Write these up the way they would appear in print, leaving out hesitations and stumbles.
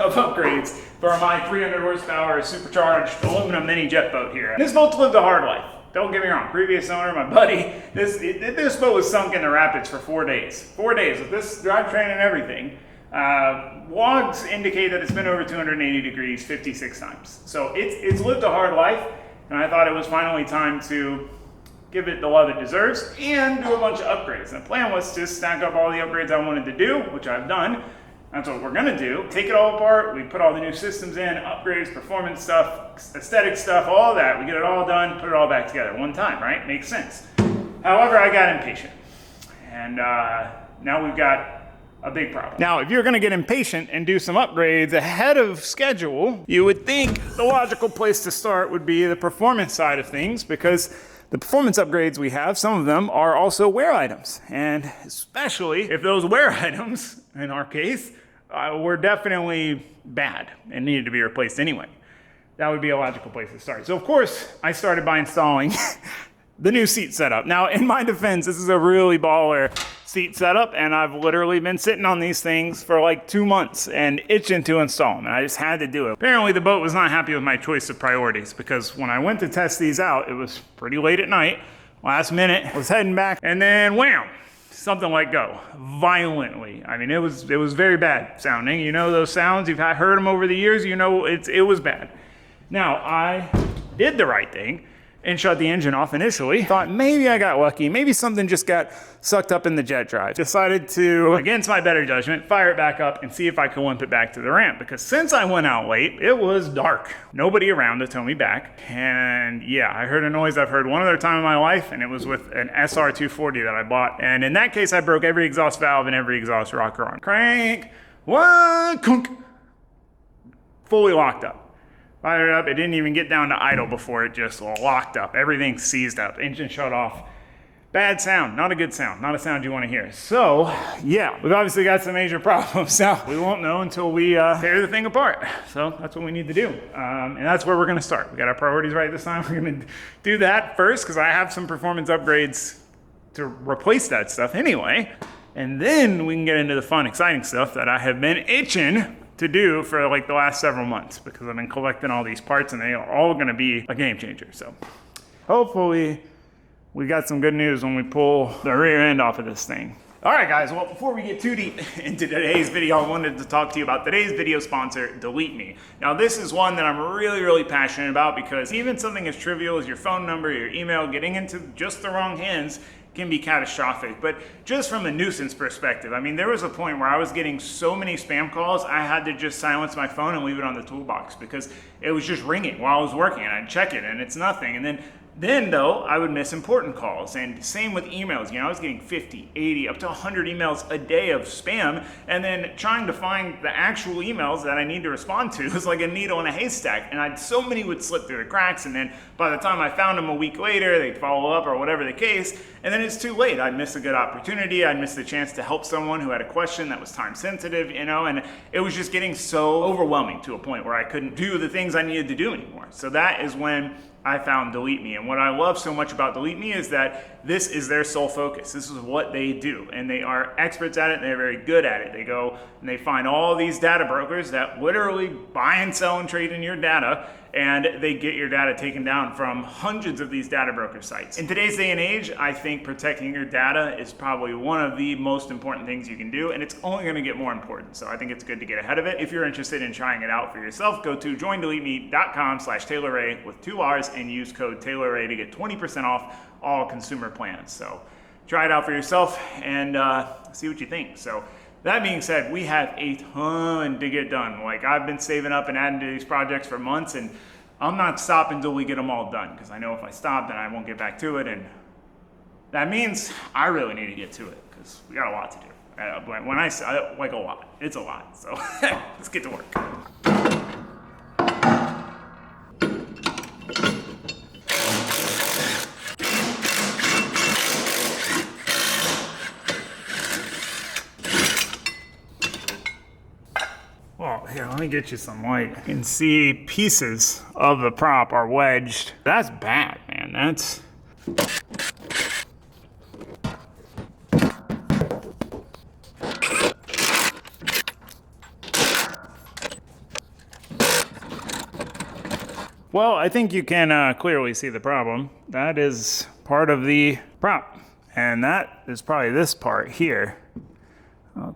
of upgrades for my 300 horsepower supercharged aluminum mini jet boat here. This boat's lived a hard life. Don't get me wrong, previous owner, my buddy, this boat was sunk in the rapids for 4 days. 4 days with this drivetrain and everything. Logs indicate that it's been over 280 degrees 56 times. So it's lived a hard life, and I thought it was finally time to give it the love it deserves and do a bunch of upgrades. And the plan was to stack up all the upgrades I wanted to do, which I've done. That's what we're gonna do. Take it all apart, we put all the new systems in, upgrades, performance stuff, aesthetic stuff, all that. We get it all done, put it all back together one time, right? Makes sense. However, I got impatient. And now we've got a big problem. Now, if you're gonna get impatient and do some upgrades ahead of schedule, you would think the logical place to start would be the performance side of things, because the performance upgrades we have, some of them are also wear items. And especially if those wear items, in our case, were definitely bad and needed to be replaced anyway. That would be a logical place to start. So of course, I started by installing the new seat setup. Now, in my defense, this is a really baller seat setup, and I've literally been sitting on these things for like 2 months and itching to install them, and I just had to do it. Apparently, the boat was not happy with my choice of priorities, because when I went to test these out, it was pretty late at night, last minute, was heading back, and then wham! Something let go violently. I mean, it was very bad sounding. You know those sounds, you've heard them over the years, you know it was bad. Now, I did the right thing and shut the engine off initially. Thought maybe I got lucky, maybe something just got sucked up in the jet drive. Decided to, against my better judgment, fire it back up and see if I could limp it back to the ramp, because since I went out late, it was dark. Nobody around to tow me back, and yeah, I heard a noise I've heard one other time in my life, and it was with an SR240 that I bought, and in that case, I broke every exhaust valve and every exhaust rocker on. Crank, one, kunk, fully locked up. Fired it up, it didn't even get down to idle before it just locked up. Everything seized up, engine shut off. Bad sound, not a good sound, not a sound you want to hear. So, yeah, we've obviously got some major problems. Now, we won't know until we tear the thing apart. So that's what we need to do. And that's where we're gonna start. We got our priorities right this time. We're gonna do that first, because I have some performance upgrades to replace that stuff anyway. And then we can get into the fun, exciting stuff that I have been itching to do for like the last several months, because I've been collecting all these parts and they are all gonna be a game changer. So hopefully we got some good news when we pull the rear end off of this thing. All right, guys, well, before we get too deep into today's video, I wanted to talk to you about today's video sponsor, Delete Me. Now, this is one that I'm really, really passionate about, because even something as trivial as your phone number, your email, getting into just the wrong hands can be catastrophic. But just from a nuisance perspective, I mean, there was a point where I was getting so many spam calls, I had to just silence my phone and leave it on the toolbox, because it was just ringing while I was working, and I'd check it and it's nothing. And then though, I would miss important calls, and same with emails. You know, I was getting 50, 80, up to 100 emails a day of spam, and then trying to find the actual emails that I need to respond to was like a needle in a haystack, and so many would slip through the cracks, and then by the time I found them a week later, they'd follow up or whatever the case, and then it's too late. I'd miss a good opportunity, I'd miss the chance to help someone who had a question that was time sensitive, you know, and it was just getting so overwhelming to a point where I couldn't do the things I needed to do anymore. So that is when I found Delete Me. And what I love so much about Delete Me is that this is their sole focus. This is what they do. And they are experts at it, and they're very good at it. They go and they find all these data brokers that literally buy and sell and trade in your data, and they get your data taken down from hundreds of these data broker sites. In today's day and age, I think protecting your data is probably one of the most important things you can do, and it's only gonna get more important. So I think it's good to get ahead of it. If you're interested in trying it out for yourself, go to joindeleteme.com/TaylorRay with 2 R's and use code TaylorRay to get 20% off all consumer plans. So try it out for yourself and see what you think. So that being said, we have a ton to get done. Like, I've been saving up and adding to these projects for months, and I'm not stopping until we get them all done, because I know if I stop, then I won't get back to it, and that means I really need to get to it, because we got a lot to do. When I say, like, a lot, it's a lot, so let's get to work. Well, here, let me get you some light. You can see pieces of the prop are wedged. That's bad, man. That's... Well, I think you can clearly see the problem. That is part of the prop, and that is probably this part here.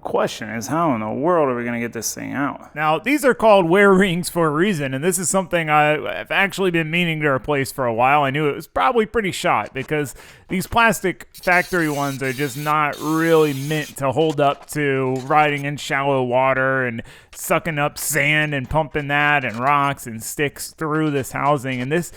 Question is, how in the world are we going to get this thing out? Now, these are called wear rings for a reason, and this is something I've actually been meaning to replace for a while. I knew it was probably pretty shot because these plastic factory ones are just not really meant to hold up to riding in shallow water and sucking up sand and pumping that and rocks and sticks through this housing. And this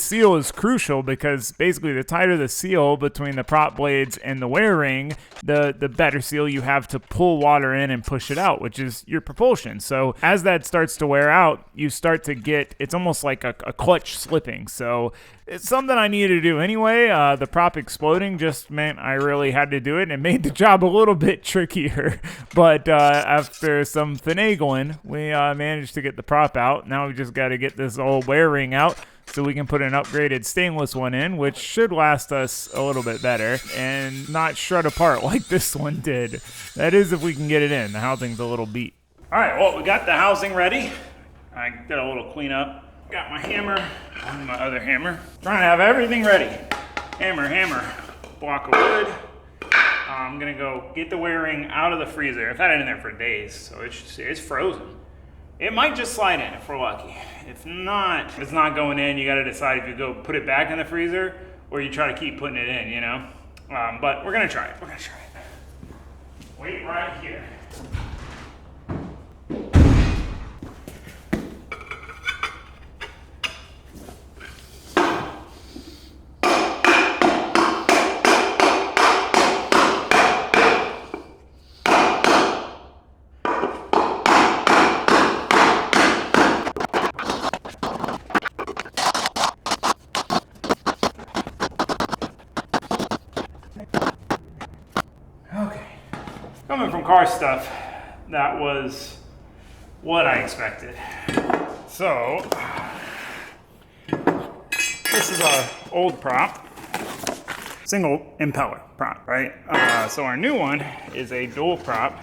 seal is crucial because basically the tighter the seal between the prop blades and the wear ring, the better seal you have to pull water in and push it out, which is your propulsion. So as that starts to wear out, you start to get, it's almost like a clutch slipping. So it's something I needed to do anyway. The prop exploding just meant I really had to do it, and it made the job a little bit trickier. But after some finagling, we managed to get the prop out. Now we just got to get this old wear ring out so we can put an upgraded stainless one in, which should last us a little bit better and not shred apart like this one did. That is if we can get it in. The housing's a little beat. All right, well, we got the housing ready. I did a little cleanup. Got my hammer and my other hammer. Trying to have everything ready. Hammer, block of wood. I'm gonna go get the wear ring out of the freezer. I've had it in there for days, so it's frozen. It might just slide in if we're lucky. If not, if it's not going in, you gotta decide if you go put it back in the freezer or you try to keep putting it in, you know? But we're gonna try it, Wait right here. Coming from car stuff, that was what I expected. So, this is our old prop, single impeller prop, right? So our new one is a dual prop.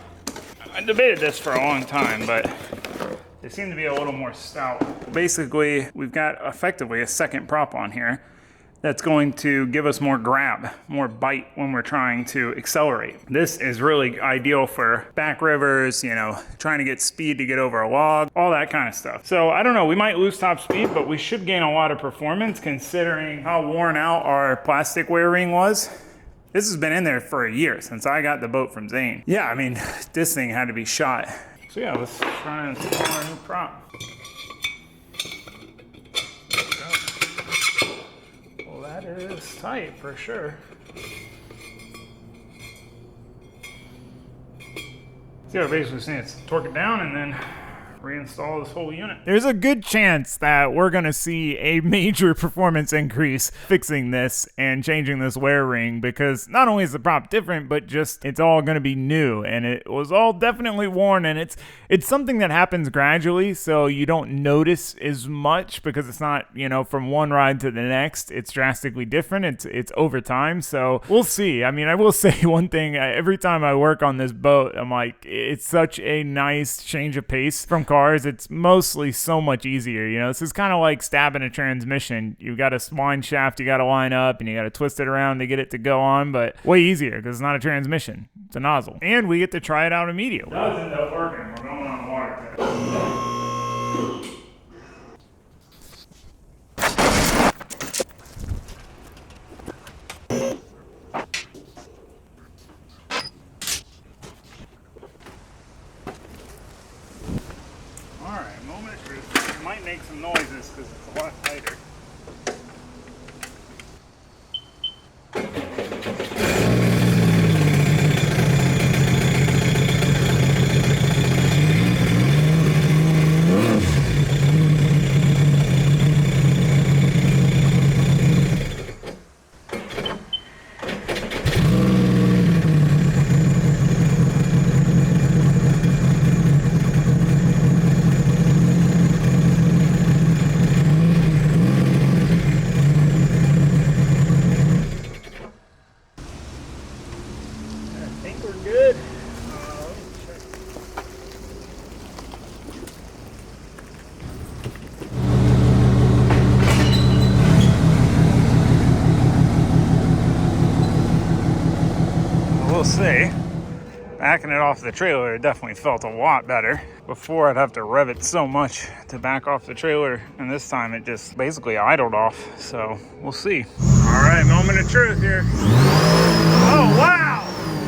I debated this for a long time, but they seem to be a little more stout. Basically, we've got effectively a second prop on here that's going to give us more grab, more bite when we're trying to accelerate. This is really ideal for back rivers, you know, trying to get speed to get over a log, all that kind of stuff. So I don't know, we might lose top speed, but we should gain a lot of performance considering how worn out our plastic wear ring was. This has been in there for a year since I got the boat from Zane. Yeah, I mean, this thing had to be shot. So yeah, let's try and install our new prop. That is tight for sure. See how basically saying it's torque it down and then reinstall this whole unit. There's a good chance that we're gonna see a major performance increase fixing this and changing this wear ring because not only is the prop different, but just it's all gonna be new and it was all definitely worn and it's something that happens gradually so you don't notice as much because it's not, you know, from one ride to the next. It's drastically different. It's over time. So we'll see. I mean, I will say one thing, every time I work on this boat, I'm like, it's such a nice change of pace from cars. It's mostly so much easier. You know, this is kind of like stabbing a transmission. You've got a spline shaft you got to line up and you got to twist it around to get it to go on, but way easier because it's not a transmission. It's a nozzle. And we get to try it out immediately. It does end up working. We're going on the water test. Make some noises because it's a lot tighter. we'll see. Backing it off the trailer, it definitely felt a lot better. Before, I'd have to rev it so much to back off the trailer, and this time it just basically idled off. So we'll see. All right, moment of truth here. Oh, wow!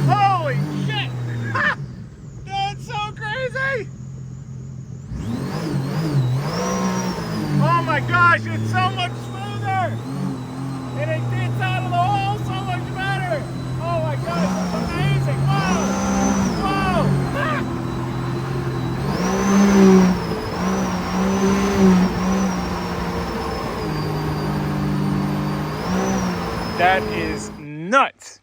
Holy shit! Ha! That's so crazy! Oh my gosh, it's so much smoother! And it gets out of the hole so much better! Oh my gosh, it's amazing! Whoa! That is nuts.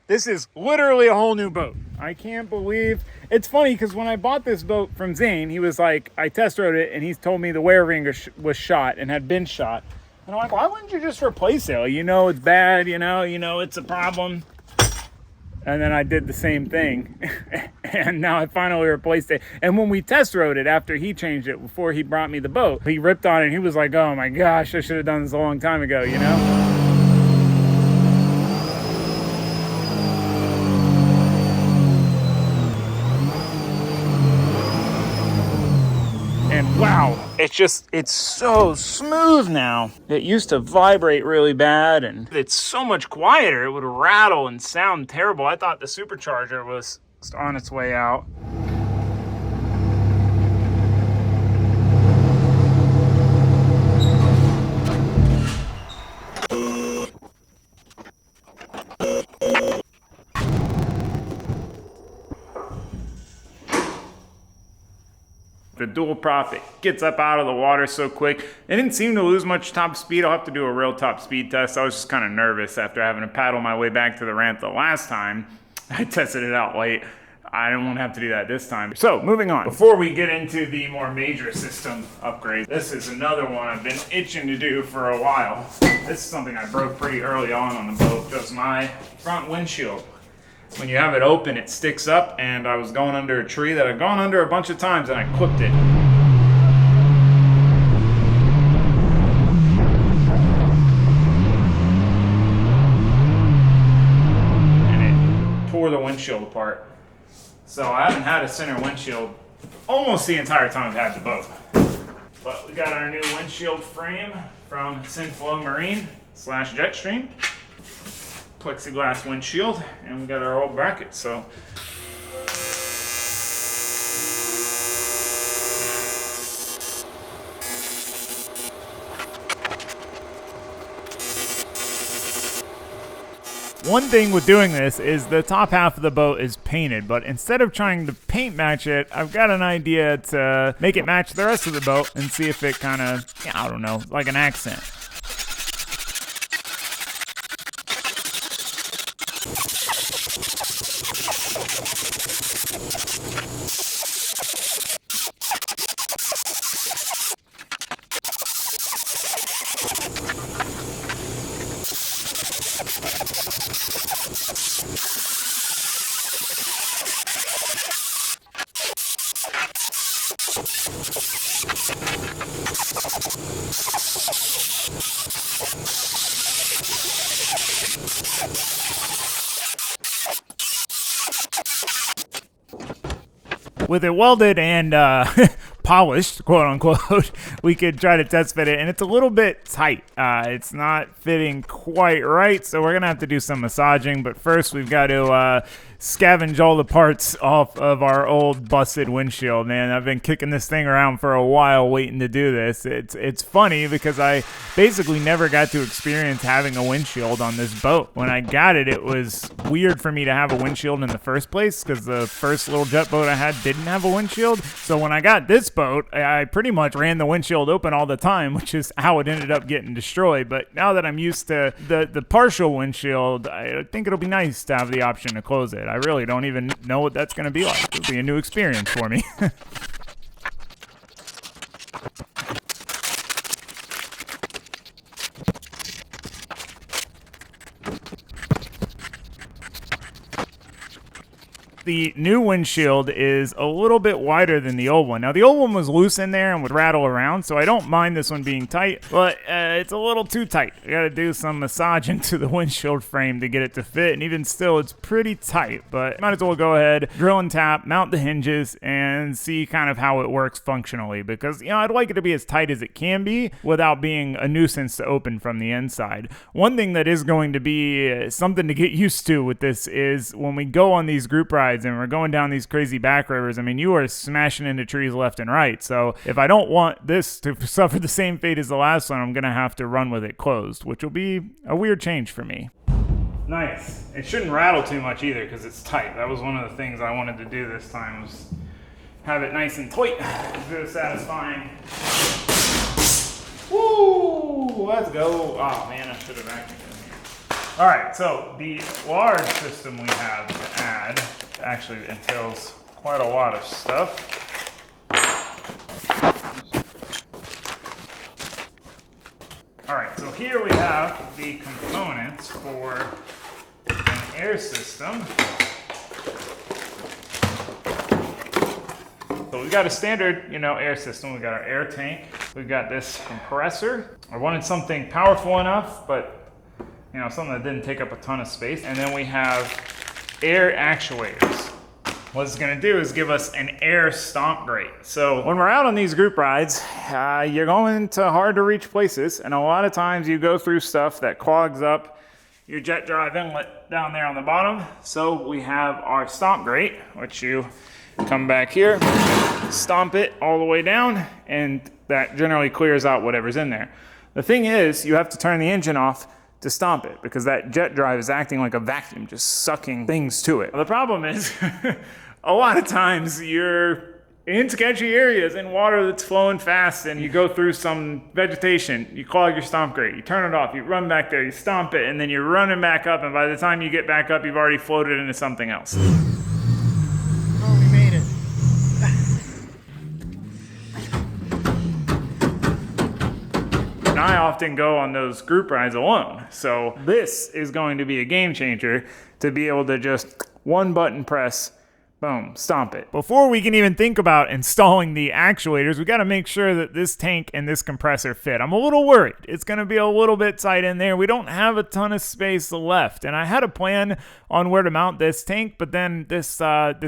This is literally a whole new boat. I can't believe. It's funny because when I bought this boat from Zane, he was like, I test rode it and he told me the wear ring was shot and had been shot. And I'm like, why wouldn't you just replace it? You know it's bad, you know it's a problem. And then I did the same thing. And now I finally replaced it. And when we test rode it after he changed it, before he brought me the boat, he ripped on it and he was like, oh my gosh, I should have done this a long time ago, you know? And wow, it's so smooth now. It used to vibrate really bad and it's so much quieter. It would rattle and sound terrible. I thought the supercharger was on its way out. The dual prop, it gets up out of the water so quick. It didn't seem to lose much top speed. I'll have to do a real top speed test. I was just kind of nervous after having to paddle my way back to the ramp the last time. I tested it out late. I don't want to have to do that this time. So, moving on. Before we get into the more major system upgrades, this is another one I've been itching to do for a while. This is something I broke pretty early on the boat. Just my front windshield. When you have it open, it sticks up, and I was going under a tree that I'd gone under a bunch of times, and I clipped it. And it tore the windshield apart. So I haven't had a center windshield almost the entire time I've had the boat. But we got our new windshield frame from Synflow Marine / Jetstream. Plexiglass windshield, and we got our old bracket. So one thing with doing this is the top half of the boat is painted, but instead of trying to paint match it, I've got an idea to make it match the rest of the boat and see if it kind of, I don't know, like an accent. With it welded and polished, quote unquote, we could try to test fit it, and it's a little bit tight. It's not fitting quite right, so we're gonna have to do some massaging. But first, we've got to scavenge all the parts off of our old busted windshield. Man, I've been kicking this thing around for a while, waiting to do this. It's funny because I basically never got to experience having a windshield on this boat. When I got it, it was weird for me to have a windshield in the first place because the first little jet boat I had didn't have a windshield. So when I got this boat, I pretty much ran the windshield open all the time, which is how it ended up getting destroyed. But now that I'm used to the partial windshield, I think it'll be nice to have the option to close it. I really don't even know what that's going to be like. It'll be a new experience for me. The new windshield is a little bit wider than the old one. Now, the old one was loose in there and would rattle around, so I don't mind this one being tight, but it's a little too tight. I gotta do some massaging to the windshield frame to get it to fit, and even still, it's pretty tight, but might as well go ahead, drill and tap, mount the hinges, and see kind of how it works functionally, because, I'd like it to be as tight as it can be without being a nuisance to open from the inside. One thing that is going to be something to get used to with this is when we go on these group rides and we're going down these crazy back rivers, I mean, you are smashing into trees left and right. So if I don't want this to suffer the same fate as the last one, I'm going to have to run with it closed, which will be a weird change for me. Nice. It shouldn't rattle too much either because it's tight. That was one of the things I wanted to do this time, was have it nice and tight. Very satisfying. Woo! Let's go. Oh man, I should have vacuumed in here. All right, so the large system we have to add actually entails quite a lot of stuff. All right, so here we have the components for an air system. So we've got a standard, air system. We've got our air tank. We've got this compressor. I wanted something powerful enough, but something that didn't take up a ton of space. And then we have air actuators. What it's going to do is give us an air stomp grate. So when we're out on these group rides, you're going to hard to reach places, and a lot of times you go through stuff that clogs up your jet drive inlet down there on the bottom. So we have our stomp grate, which you come back here, stomp it all the way down, and that generally clears out whatever's in there. The thing is, you have to turn the engine off to stomp it, because that jet drive is acting like a vacuum, just sucking things to it. The problem is, a lot of times you're in sketchy areas in water that's flowing fast, and you go through some vegetation, you clog your stomp grate, you turn it off, you run back there, you stomp it, and then you're running back up, and by the time you get back up, you've already floated into something else. Oh, we made it. And I often go on those group rides alone. So this is going to be a game changer to be able to just one button press, boom, stomp it. Before we can even think about installing the actuators, we got to make sure that this tank and this compressor fit. I'm a little worried. It's going to be a little bit tight in there. We don't have a ton of space left. And I had a plan on where to mount this tank, but then this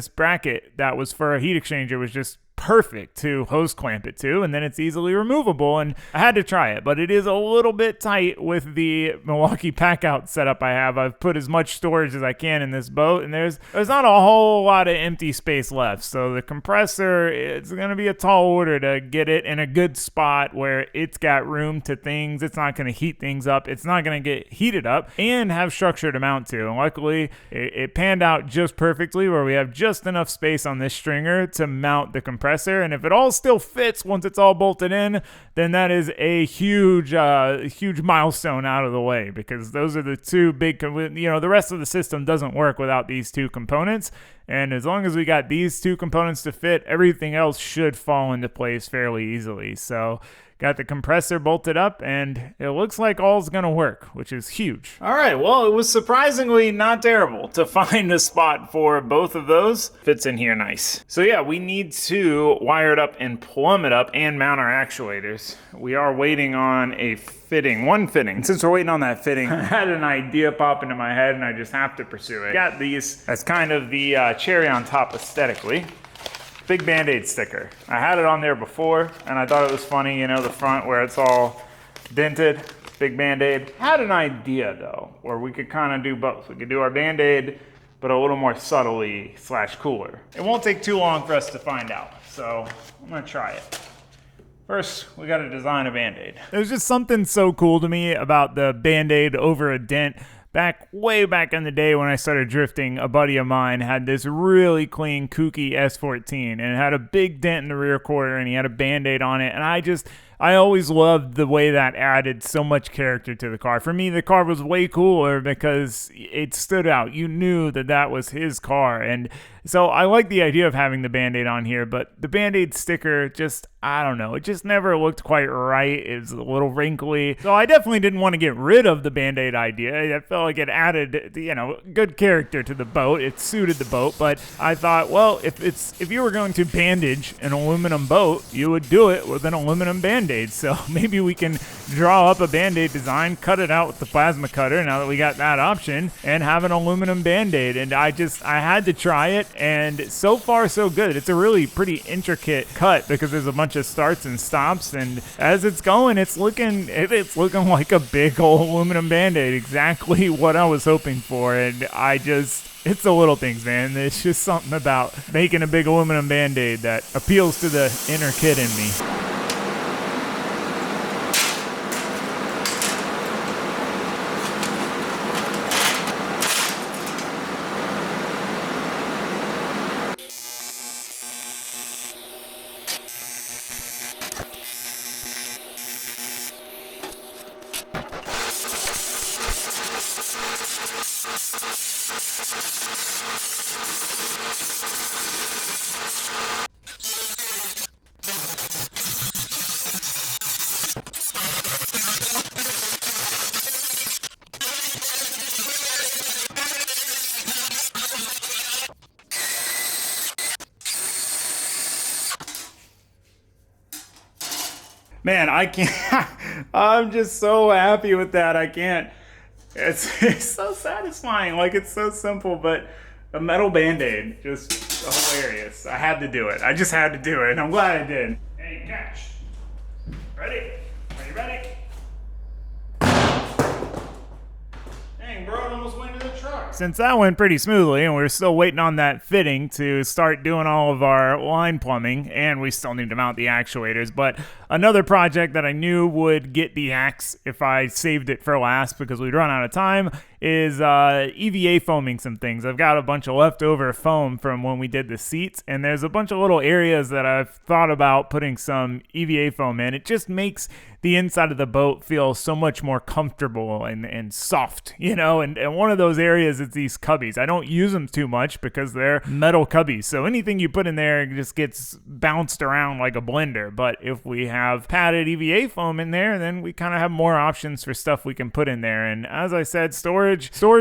bracket that was for a heat exchanger was just perfect to hose clamp it to, and then it's easily removable, and I had to try it, but it is a little bit tight with the Milwaukee pack out setup I have. I've put as much storage as I can in this boat, and there's not a whole lot of empty space left, so the compressor, it's going to be a tall order to get it in a good spot where it's got room to things, it's not going to heat things up, it's not going to get heated up, and have structure to mount to. And luckily, it panned out just perfectly where we have just enough space on this stringer to mount the compressor. And if it all still fits once it's all bolted in, then that is a huge milestone out of the way, because those are the two big, the rest of the system doesn't work without these two components. And as long as we got these two components to fit, everything else should fall into place fairly easily. So got the compressor bolted up, and it looks like all's gonna work, which is huge. All right, well, it was surprisingly not terrible to find a spot for both of those. Fits in here nice. So yeah, we need to wire it up and plumb it up and mount our actuators. We are waiting on one fitting. And since we're waiting on that fitting, I had an idea pop into my head, and I just have to pursue it. Got these as kind of the cherry on top aesthetically. Big Band-Aid sticker. I had it on there before, and I thought it was funny, the front where it's all dented, big Band-Aid. Had an idea, though, where we could kind of do both. We could do our Band-Aid, but a little more subtly / cooler. It won't take too long for us to find out, so I'm gonna try it. First, we gotta design a Band-Aid. There's just something so cool to me about the Band-Aid over a dent. Way back in the day when I started drifting, a buddy of mine had this really clean, kooky S14, and it had a big dent in the rear quarter, and he had a Band-Aid on it, and I always loved the way that added so much character to the car. For me, the car was way cooler because it stood out. You knew that was his car, and so I like the idea of having the Band-Aid on here, but the Band-Aid sticker just, I don't know, it just never looked quite right. It was a little wrinkly. So I definitely didn't want to get rid of the Band-Aid idea. I felt like it added, good character to the boat. It suited the boat, but I thought, well, if you were going to bandage an aluminum boat, you would do it with an aluminum Band-Aid. So maybe we can draw up a Band-Aid design, cut it out with the plasma cutter now that we got that option, and have an aluminum Band-Aid. And I had to try it, and so far so good. It's a really pretty intricate cut because there's a bunch of starts and stops, and as it's going, it's looking like a big old aluminum Band-Aid, exactly what I was hoping for. And it's the little things, man. There's just something about making a big aluminum Band-Aid that appeals to the inner kid in me. Man, I can't. I'm just so happy with that. I can't. It's so satisfying. Like, it's so simple, but a metal Band-Aid, just hilarious. I had to do it. I just had to do it, and I'm glad I did. Hey, catch. Ready? Are you ready? Dang, bro, it almost went into the truck. Since that went pretty smoothly, and we're still waiting on that fitting to start doing all of our line plumbing, and we still need to mount the actuators, but another project that I knew would get the axe if I saved it for last because we'd run out of time is EVA foaming some things. I've got a bunch of leftover foam from when we did the seats, and there's a bunch of little areas that I've thought about putting some EVA foam in. It just makes the inside of the boat feel so much more comfortable and soft, and one of those areas is these cubbies. I don't use them too much because they're metal cubbies, so anything you put in there just gets bounced around like a blender. But if we have padded EVA foam in there, then we kind of have more options for stuff we can put in there. And as I said, storage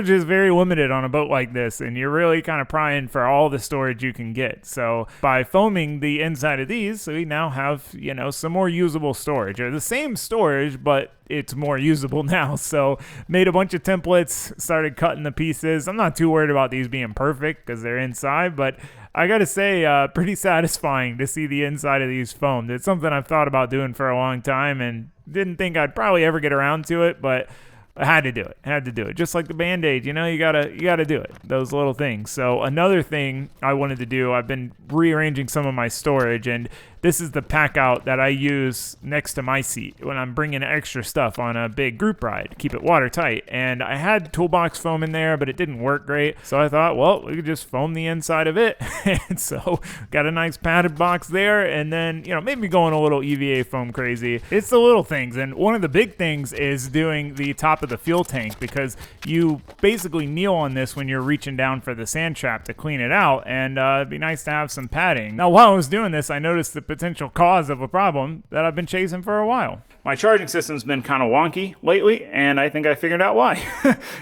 is very limited on a boat like this, and you're really kind of prying for all the storage you can get. So by foaming the inside of these, we now have, some more usable storage, or the same storage, but it's more usable now. So made a bunch of templates, started cutting the pieces. I'm not too worried about these being perfect because they're inside, but I gotta say, pretty satisfying to see the inside of these foamed. It's something I've thought about doing for a long time and didn't think I'd probably ever get around to it, but I had to do it. Just like the Band-Aid, you gotta do it. Those little things. So another thing I wanted to do, I've been rearranging some of my storage, and this is the pack out that I use next to my seat when I'm bringing extra stuff on a big group ride, keep it watertight. And I had toolbox foam in there, but it didn't work great. So I thought, well, we could just foam the inside of it. And so got a nice padded box there, and then, maybe going a little EVA foam crazy. It's the little things. And one of the big things is doing the top of the fuel tank, because you basically kneel on this when you're reaching down for the sand trap to clean it out, and it'd be nice to have some padding. Now, while I was doing this, I noticed the potential cause of a problem that I've been chasing for a while. My charging system's been kind of wonky lately, and I think I figured out why.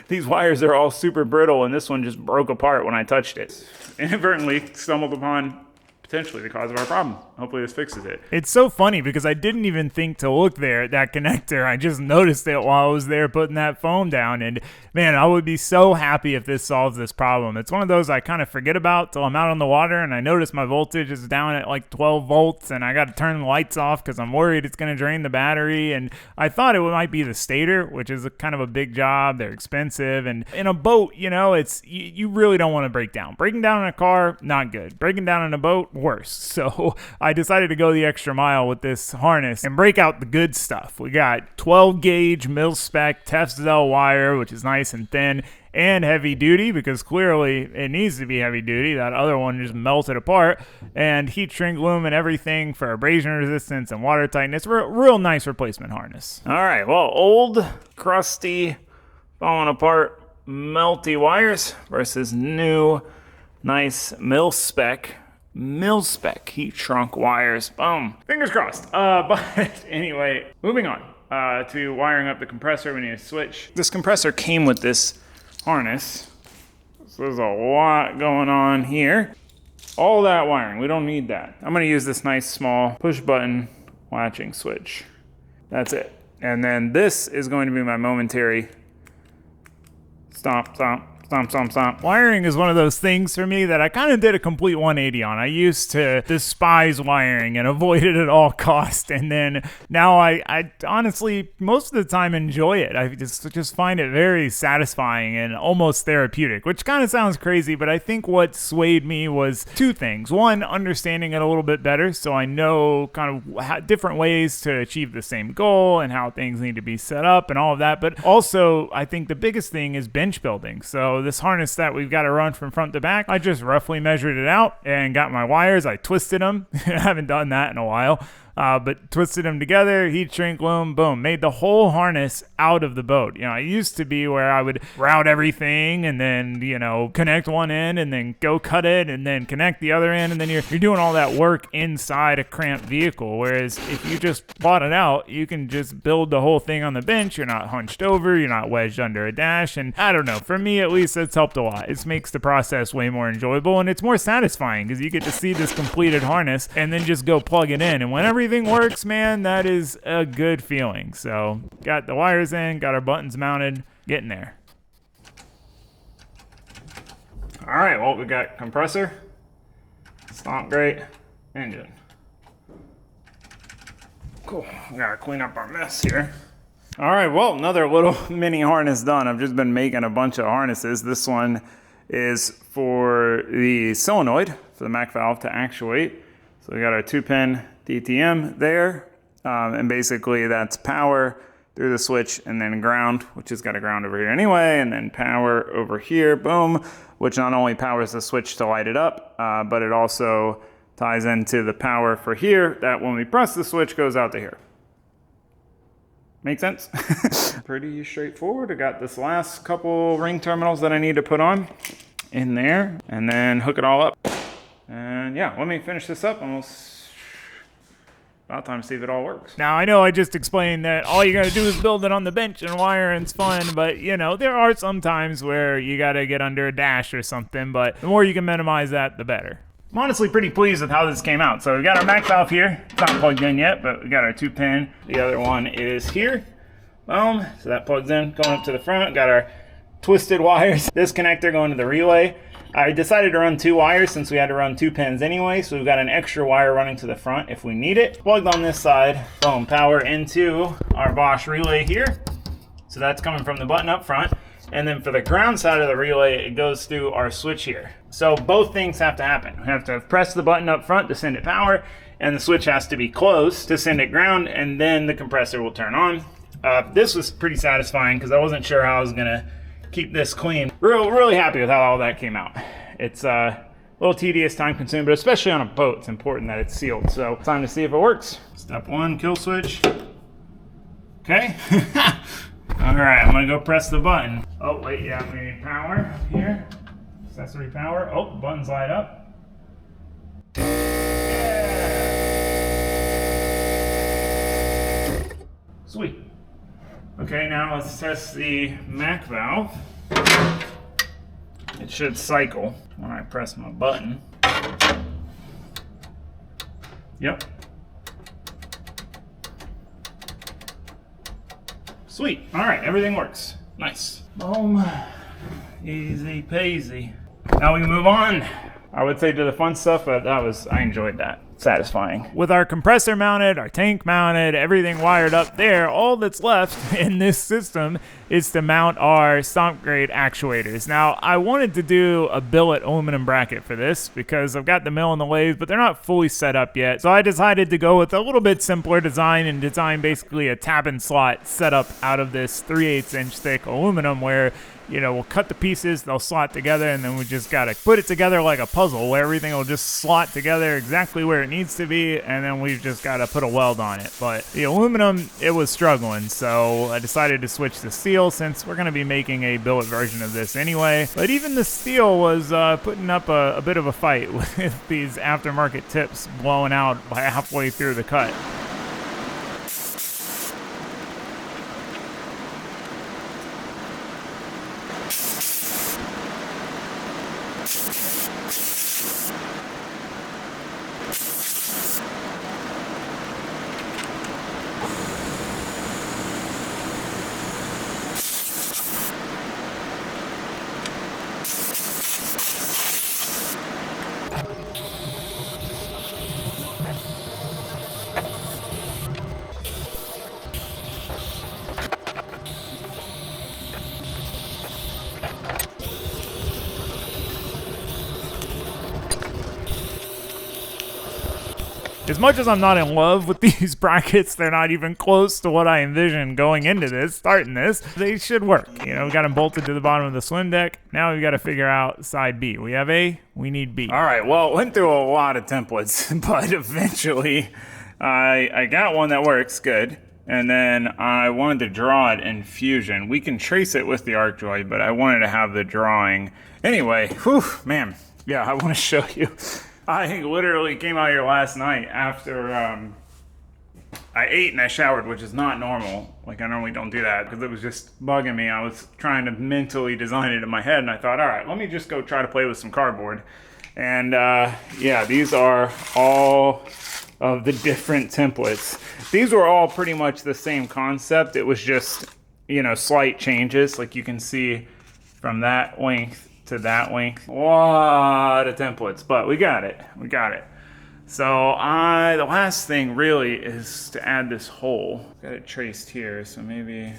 These wires are all super brittle, and this one just broke apart when I touched it. Inadvertently stumbled upon potentially the cause of our problem. Hopefully this fixes it. It's so funny because I didn't even think to look there at that connector. I just noticed it while I was there putting that foam down, and man, I would be so happy if this solves this problem. It's one of those I kind of forget about till I'm out on the water and I notice my voltage is down at like 12 volts and I got to turn the lights off because I'm worried it's going to drain the battery. And I thought it might be the stator, which is kind of a big job. They're expensive, and in a boat, it's you really don't want to break down. Breaking down in a car, not good. Breaking down in a boat, worse. So I decided to go the extra mile with this harness and break out the good stuff. We got 12 gauge mil spec Tefzel wire, which is nice and thin, and heavy duty, because clearly it needs to be heavy duty. That other one just melted apart. And heat shrink loom and everything for abrasion resistance and water tightness. Real nice replacement harness. All right, well, old, crusty, falling apart, melty wires versus new, nice mil spec mil-spec heat shrunk wires. Boom. Fingers crossed. But anyway, moving on to wiring up the compressor. We need a switch. This compressor came with this harness. So there's a lot going on here. All that wiring, we don't need that. I'm gonna use this nice small push button latching switch. That's it. And then this is going to be my momentary stomp, stomp, stomp, stomp, stomp. Wiring is one of those things for me that I kind of did a complete 180 on. I used to despise wiring and avoid it at all costs. And then now I honestly, most of the time enjoy it. I just find it very satisfying and almost therapeutic, which kind of sounds crazy, but I think what swayed me was two things. One, understanding it a little bit better, so I know kind of different ways to achieve the same goal and how things need to be set up and all of that. But also, I think the biggest thing is bench building. So this harness that we've got to run from front to back, I just roughly measured it out and got my wires. I twisted them. I haven't done that in a while. But twisted them together, heat shrink loom, boom, made the whole harness out of the boat. You know, it used to be where I would route everything and then, you know, connect one end and then go cut it and then connect the other end, and then you're doing all that work inside a cramped vehicle. Whereas if you just plot it out, you can just build the whole thing on the bench. You're not hunched over, you're not wedged under a dash, and I don't know, for me at least, it's helped a lot. It makes the process way more enjoyable, and it's more satisfying because you get to see this completed harness and then just go plug it in. And when everything works, man, that is a good feeling. So got the wires in, got our buttons mounted, getting there. All right, well, we got compressor, stomp grate, engine. Cool, we gotta clean up our mess here. All right, well, another little mini harness done. I've just been making a bunch of harnesses. This one is for the solenoid, for the Mac valve to actuate. So we got our 2-pin DTM there, and basically that's power through the switch and then ground, which has got a ground over here anyway, and then power over here, boom, which not only powers the switch to light it up, but it also ties into the power for here that when we press the switch goes out to here. Make sense? Pretty straightforward. I got this last couple ring terminals that I need to put on in there and then hook it all up. And yeah, let me finish this up and we'll about time to see if it all works. Now, I know I just explained that all you gotta do is build it on the bench and wire and it's fun, but you know, there are some times where you gotta get under a dash or something, but the more you can minimize that, the better. I'm honestly pretty pleased with how this came out. So we got our Mac valve here. It's not plugged in yet, but we got our 2-pin. The other one is here. Boom, so that plugs in, going up to the front. Got our twisted wires. This connector going to the relay. I decided to run 2 wires since we had to run 2 pins anyway, so we've got an extra wire running to the front if we need it. Plugged on this side, boom, power into our Bosch relay here. So that's coming from the button up front. And then for the ground side of the relay, it goes through our switch here. So both things have to happen. We have to press the button up front to send it power, and the switch has to be close to send it ground, and then the compressor will turn on. This was pretty satisfying because I wasn't sure how I was gonna keep this clean. Really happy with how all that came out. It's a little tedious, time consuming, but especially on a boat, it's important that it's sealed. So time to see if it works. Step 1, kill switch. Okay. All right, I'm gonna go press the button. Oh wait, yeah, we need power here. Accessory power. Oh, the buttons light up. Yeah. Sweet. Okay, now let's test the Mac valve. It should cycle when I press my button. Yep. Sweet. All right, everything works. Nice. Boom. Easy peasy. Now we can move on. I would say to the fun stuff, but I enjoyed that. Satisfying. With our compressor mounted, our tank mounted, everything wired up there, all that's left in this system is to mount our Stomp grade actuators. Now, I wanted to do a billet aluminum bracket for this because I've got the mill and the lathe, but they're not fully set up yet. So I decided to go with a little bit simpler design and design basically a tab and slot setup out of this 3/8 inch thick aluminum where you know, we'll cut the pieces, they'll slot together, and then we just gotta put it together like a puzzle where everything will just slot together exactly where it needs to be, and then we've just gotta put a weld on it. But the aluminum, it was struggling, so I decided to switch to steel since we're gonna be making a billet version of this anyway. But even the steel was putting up a bit of a fight with these aftermarket tips blowing out by halfway through the cut. As much as I'm not in love with these brackets, they're not even close to what I envisioned going into this, starting this. They should work. You know, we got them bolted to the bottom of the swim deck. Now we got to figure out side B. We have A, we need B. All right, well, went through a lot of templates, but eventually I got one that works good. And then I wanted to draw it in Fusion. We can trace it with the arc joy, but I wanted to have the drawing. Anyway, whew, man, yeah, I want to show you. I literally came out here last night after I ate and I showered, which is not normal. Like, I normally don't do that because it was just bugging me. I was trying to mentally design it in my head, and I thought, all right, let me just go try to play with some cardboard. And yeah, these are all of the different templates. These were all pretty much the same concept. It was just, you know, slight changes. Like you can see from that length to that length. A lot of templates, but we got it. We got it. So the last thing really is to add this hole. Got it traced here, so maybe.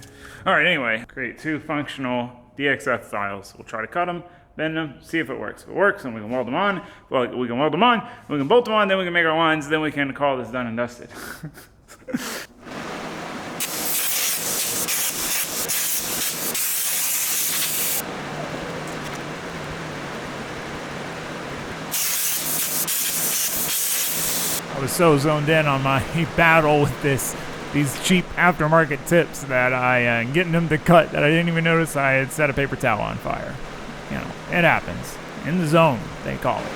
All right, anyway, create 2 functional DXF files. We'll try to cut them, bend them, see if it works. If it works, then we can weld them on. Well, we can weld them on, we can bolt them on, then we can make our lines, then we can call this done and dusted. I was so zoned in on my battle with these cheap aftermarket tips that I getting them to cut that I didn't even notice I had set a paper towel on fire. You know, it happens. In the zone, they call it.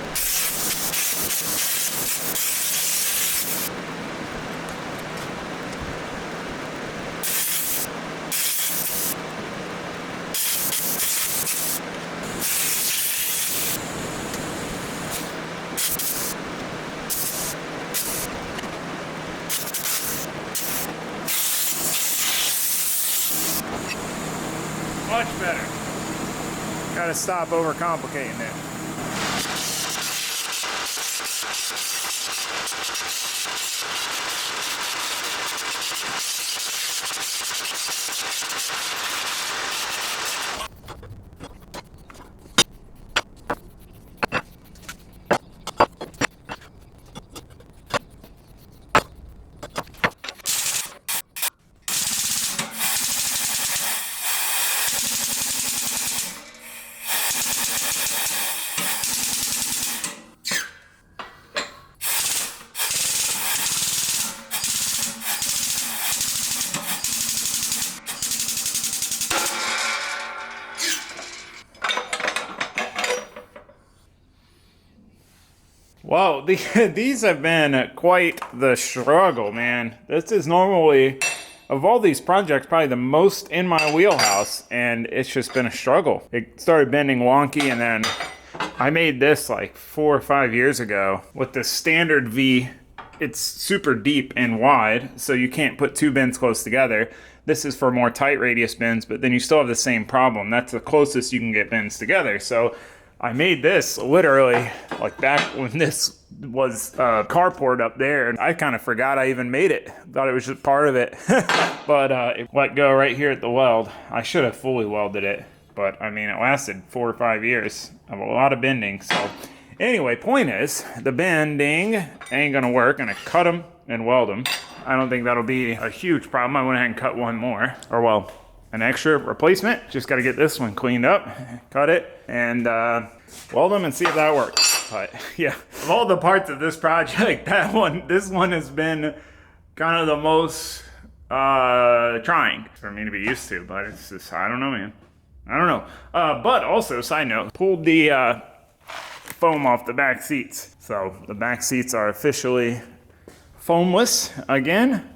Much better. Gotta stop overcomplicating it. Whoa, these have been quite the struggle, man. This is normally, of all these projects, probably the most in my wheelhouse, and it's just been a struggle. It started bending wonky, and then I made this like 4 or 5 years ago with the standard V. It's super deep and wide, so you can't put 2 bends close together. This is for more tight radius bends, but then you still have the same problem. That's the closest you can get bends together. So I made this literally like back when this was carport up there, and I kind of forgot I even made it. Thought it was just part of it. But it let go right here at the weld. I should have fully welded it, but I mean, it lasted 4 or 5 years of a lot of bending. So anyway, point is, the bending ain't gonna work. I'm gonna cut them and weld them. I don't think that'll be a huge problem. I went ahead and cut one more, or well, an extra replacement. Just got to get this one cleaned up, cut it, and weld them and see if that works. But yeah, of all the parts of this project, this one has been kind of the most trying for me to be used to. But it's just, I don't know, man. I don't know. But also, side note, pulled the foam off the back seats. So the back seats are officially foamless again.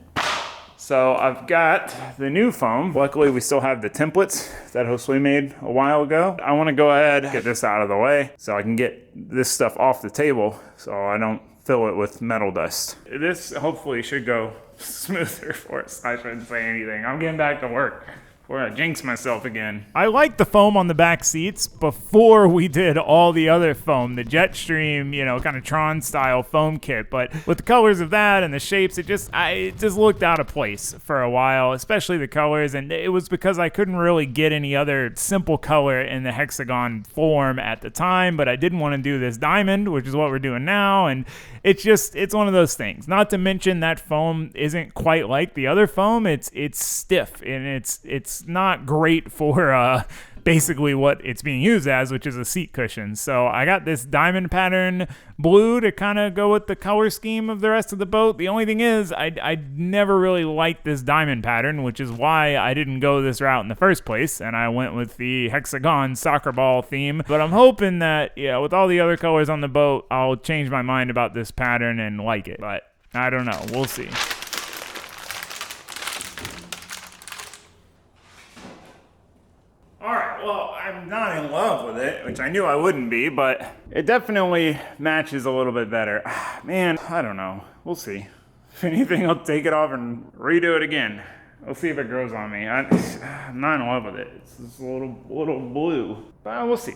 So I've got the new foam. Luckily, we still have the templates that Josue made a while ago. I want to go ahead and get this out of the way so I can get this stuff off the table so I don't fill it with metal dust. This hopefully should go smoother for us. I shouldn't say anything. I'm getting back to work before I jinx myself again. I liked the foam on the back seats before we did all the other foam, the Jetstream, you know, kind of Tron style foam kit. But with the colors of that and the shapes, it just looked out of place for a while, especially the colors. And it was because I couldn't really get any other simple color in the hexagon form at the time. But I didn't want to do this diamond, which is what we're doing now. And it's one of those things. Not to mention that foam isn't quite like the other foam. It's stiff and it's not great for basically what it's being used as, which is a seat cushion. So I got this diamond pattern blue to kind of go with the color scheme of the rest of the boat. The only thing is I never really liked this diamond pattern, which is why I didn't go this route in the first place, and I went with the hexagon soccer ball theme. But I'm hoping that, yeah, with all the other colors on the boat, I'll change my mind about this pattern and like it. But I don't know. We'll see. Alright, well, I'm not in love with it, which I knew I wouldn't be, but it definitely matches a little bit better. Man, I don't know. We'll see. If anything, I'll take it off and redo it again. We'll see if it grows on me. I'm not in love with it. It's just a little blue. But we'll see.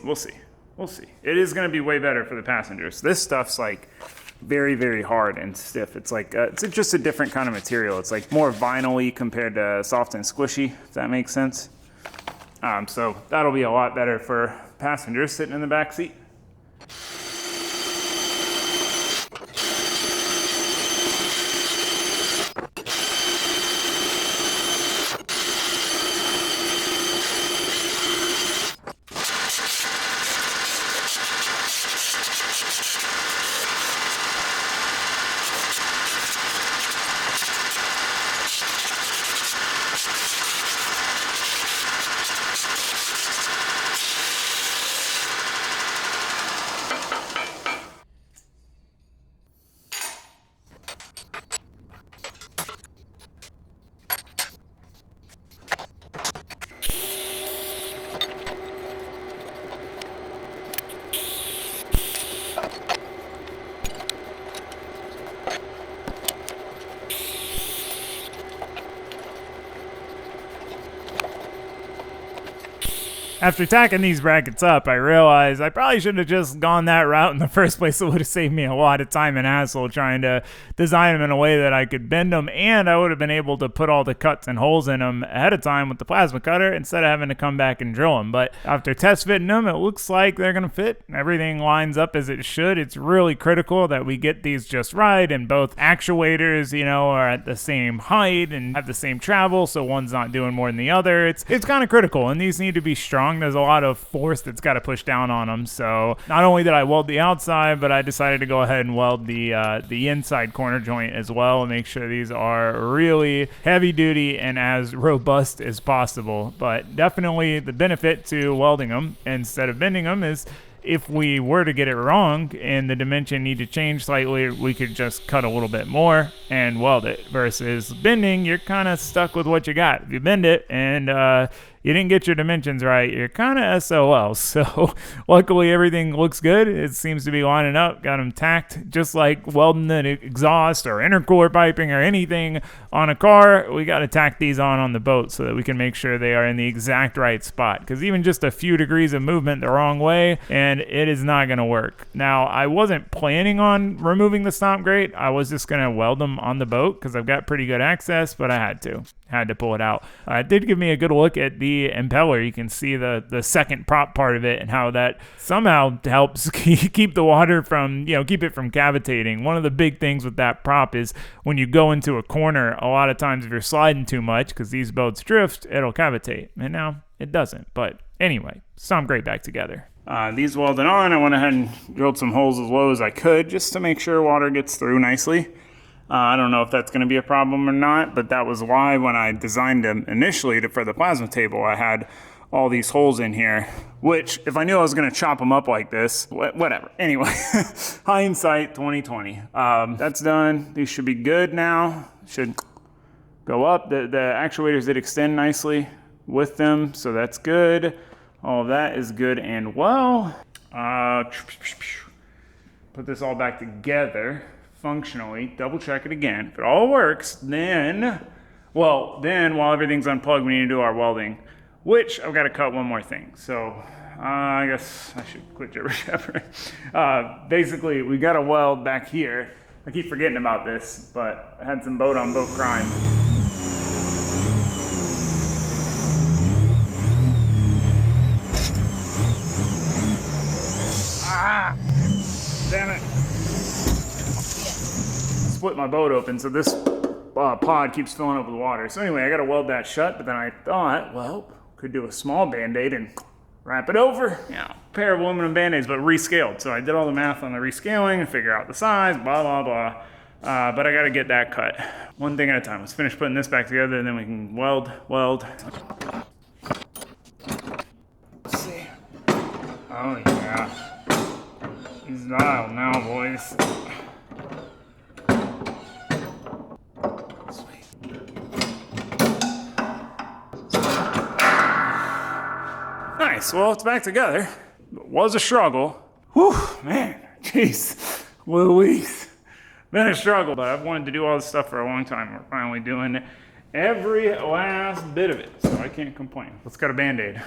It is going to be way better for the passengers. This stuff's like very, very hard and stiff. It's like, it's just a different kind of material. It's like more vinyl-y compared to soft and squishy, if that makes sense. So that'll be a lot better for passengers sitting in the back seat. After tacking these brackets up, I realized I probably should have just gone that route in the first place. It would have saved me a lot of time and hassle trying to design them in a way that I could bend them, and I would have been able to put all the cuts and holes in them ahead of time with the plasma cutter instead of having to come back and drill them. But after test fitting them, it looks like they're going to fit. Everything lines up as it should. It's really critical that we get these just right, and both actuators, you know, are at the same height and have the same travel, so one's not doing more than the other. It's kind of critical, and these need to be strong. There's a lot of force that's got to push down on them. So not only did I weld the outside, but I decided to go ahead and weld the inside corner joint as well and make sure these are really heavy duty and as robust as possible. But definitely the benefit to welding them instead of bending them is if we were to get it wrong and the dimension need to change slightly, we could just cut a little bit more and weld it. Versus bending, you're kind of stuck with what you got. If you bend it and you didn't get your dimensions right, you're kind of SOL. So luckily everything looks good. It seems to be lining up. Got them tacked just like welding an exhaust or intercooler piping or anything on a car. We got to tack these on the boat so that we can make sure they are in the exact right spot. Because even just a few degrees of movement the wrong way and it is not going to work. Now, I wasn't planning on removing the Stomp grate. I was just going to weld them on the boat because I've got pretty good access, but I had to pull it out. It did give me a good look at the the impeller. You can see the second prop part of it and how that somehow helps keep the water from, keep it from cavitating. One of the big things with that prop is when you go into a corner, a lot of times if you're sliding too much, because these boats drift, it'll cavitate. And now it doesn't. But anyway, Stomp grate back together. These welded on, I went ahead and drilled some holes as low as I could just to make sure water gets through nicely. I don't know if that's going to be a problem or not, but that was why when I designed them initially for the plasma table, I had all these holes in here, which if I knew I was going to chop them up like this, whatever. Anyway, hindsight 2020. That's done. These should be good now. Should go up. The actuators did extend nicely with them, so that's good. All of that is good and well. Put this all back together functionally, double check it again. If it all works, then while everything's unplugged, we need to do our welding, which I've got to cut one more thing. So I guess I should quit jibber-jabber. Basically, we got to weld back here. I keep forgetting about this, but I had some boat-on-boat crime. Damn it. Split my boat open, so this pod keeps filling up with water. So anyway, I gotta weld that shut, but then I thought, well, could do a small Band-Aid and wrap it over. A pair of aluminum Band-Aids, but rescaled. So I did all the math on the rescaling and figure out the size, blah, blah, blah. But I gotta get that cut. One thing at a time. Let's finish putting this back together, and then we can weld. Let's see. Oh yeah. He's dialed now, boys. Nice. Well, it's back together. It was a struggle. Whew, man. Jeez. Louise. Been a struggle, but I've wanted to do all this stuff for a long time. We're finally doing every last bit of it, so I can't complain. Let's cut a Band-Aid.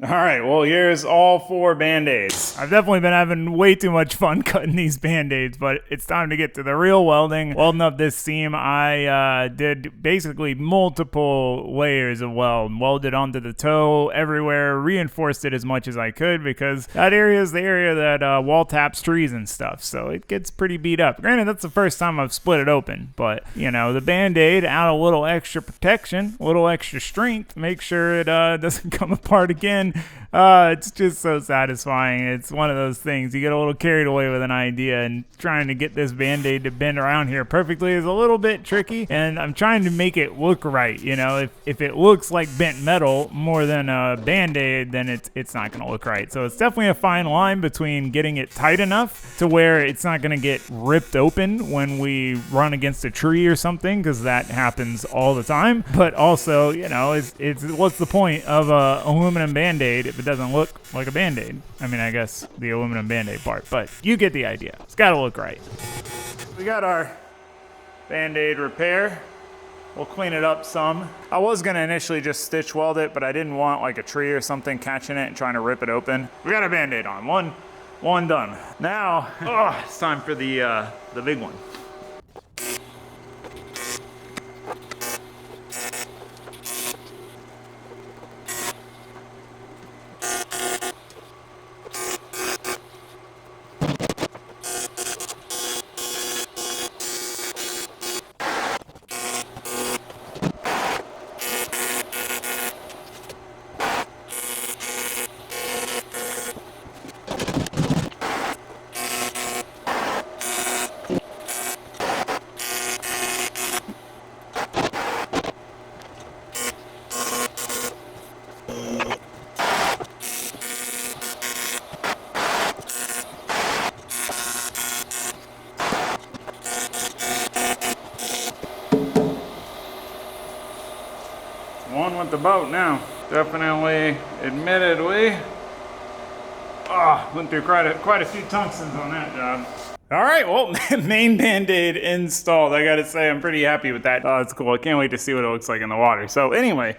All right, well, here's all 4 Band-Aids. I've definitely been having way too much fun cutting these Band-Aids, but it's time to get to the real welding. Welding up this seam, I did basically multiple layers of weld. Welded onto the toe everywhere, reinforced it as much as I could because that area is the area that wall taps trees and stuff, so it gets pretty beat up. Granted, that's the first time I've split it open, but, the Band-Aid, add a little extra protection, a little extra strength, make sure it doesn't come apart again. It's just so satisfying. It's one of those things. You get a little carried away with an idea, and trying to get this Band-Aid to bend around here perfectly is a little bit tricky, and I'm trying to make it look right. If it looks like bent metal more than a Band-Aid, then it's not going to look right. So it's definitely a fine line between getting it tight enough to where it's not going to get ripped open when we run against a tree or something, because that happens all the time. But also, it's what's the point of a aluminum Band-Aid if it doesn't look like a Band-Aid? I mean, I guess the aluminum Band-Aid part, but you get the idea. It's got to look right. We got our Band-Aid repair. We'll clean it up some. I was going to initially just stitch weld it, but I didn't want like a tree or something catching it and trying to rip it open. We got our Band-Aid on. One done. Now, it's time for the big one. with the boat now. Definitely, admittedly, went through quite a few tungstens on that job. All right, well, main Band-Aid installed. I gotta say, I'm pretty happy with that. Oh, it's cool. I can't wait to see what it looks like in the water. So anyway,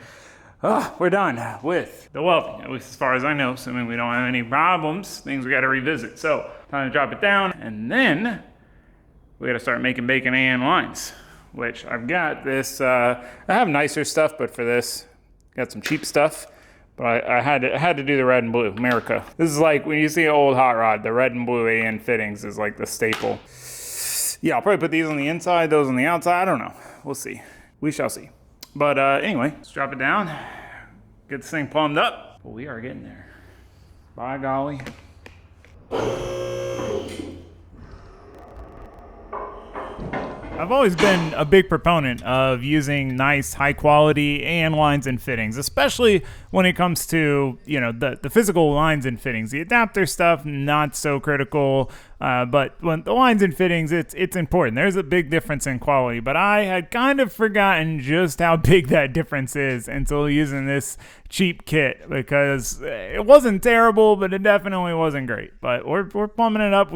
we're done with the welding, at least as far as I know, assuming we don't have any problems, things we gotta revisit. So time to drop it down, and then we gotta start making bacon and lines, which I've got this, I have nicer stuff, but for this, got some cheap stuff. But I had to do the red and blue, America. This is like when you see an old hot rod, the red and blue AN fittings is like the staple. Yeah, I'll probably put these on the inside, those on the outside. I don't know. We'll see. We shall see. But anyway, let's drop it down. Get this thing plumbed up. Well, we are getting there. By golly. I've always been a big proponent of using nice, high quality AN lines and fittings, especially when it comes to, you know, the physical lines and fittings. The adapter stuff, not so critical, but when the lines and fittings, it's important. There's a big difference in quality, but I had kind of forgotten just how big that difference is until using this cheap kit, because it wasn't terrible, but it definitely wasn't great. But we're plumbing it up.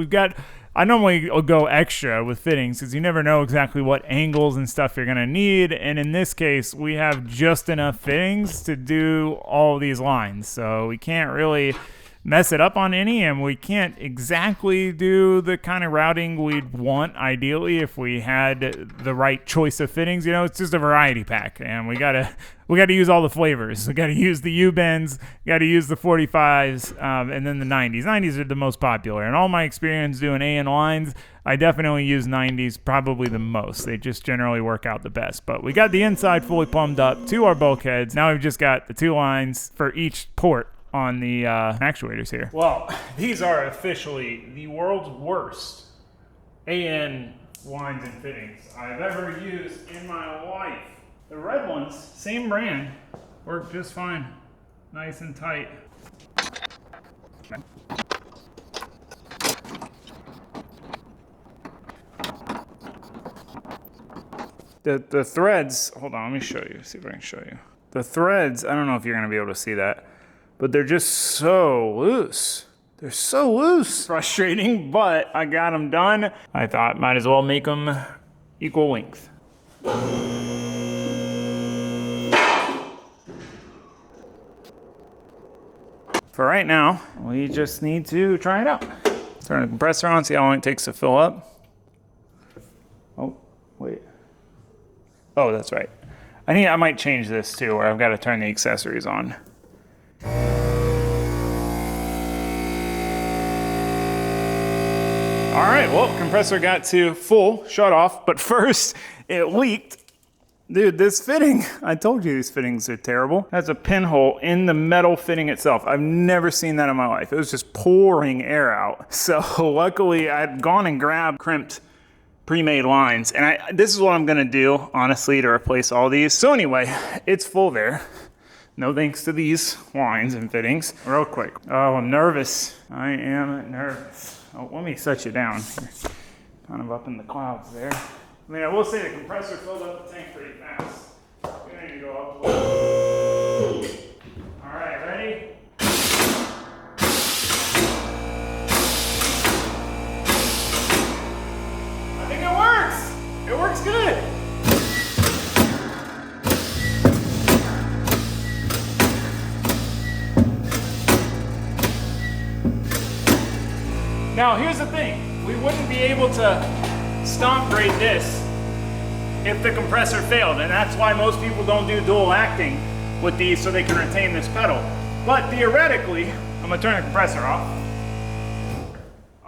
I normally go extra with fittings because you never know exactly what angles and stuff you're gonna need, and in this case we have just enough fittings to do all these lines, so we can't really mess it up on any, and we can't exactly do the kind of routing we'd want ideally if we had the right choice of fittings. You know, it's just a variety pack, and we gotta use all the flavors. We gotta use the U-bends, gotta use the 45s, and then the 90s. 90s are the most popular. In all my experience doing AN lines, I definitely use 90s probably the most. They just generally work out the best. But we got the inside fully plumbed up to our bulkheads. Now we've just got the 2 lines for each port on the actuators here. Well, these are officially the world's worst AN lines and fittings I've ever used in my life. The red ones, same brand, work just fine. Nice and tight. The threads, hold on, let me show you, see if I can show you. The threads, I don't know if you're gonna be able to see that, but they're just so loose. They're so loose. Frustrating, but I got them done. I thought might as well make them equal length. For right now, we just need to try it out. Turn the compressor on, see how long it takes to fill up. Oh, wait. Oh, that's right. I might change this too, where I've got to turn the accessories on. All right, well, compressor got to full, shut off, but first it leaked. Dude, this fitting, I told you these fittings are terrible. Has a pinhole in the metal fitting itself. I've never seen that in my life. It was just pouring air out. So luckily I'd gone and grabbed crimped pre-made lines, and this is what I'm gonna do, honestly, to replace all these. So anyway, it's full there. No thanks to these lines and fittings. Real quick. Oh, I'm nervous. I am nervous. Oh, let me set you down. You're kind of up in the clouds there. I mean, I will say the compressor filled up the tank pretty fast. We need to go up a little. All right, ready? I think it works. It works good. Now, here's the thing. We wouldn't be able to stomp grate this if the compressor failed, and that's why most people don't do dual acting with these, so they can retain this pedal. But theoretically, I'm gonna turn the compressor off.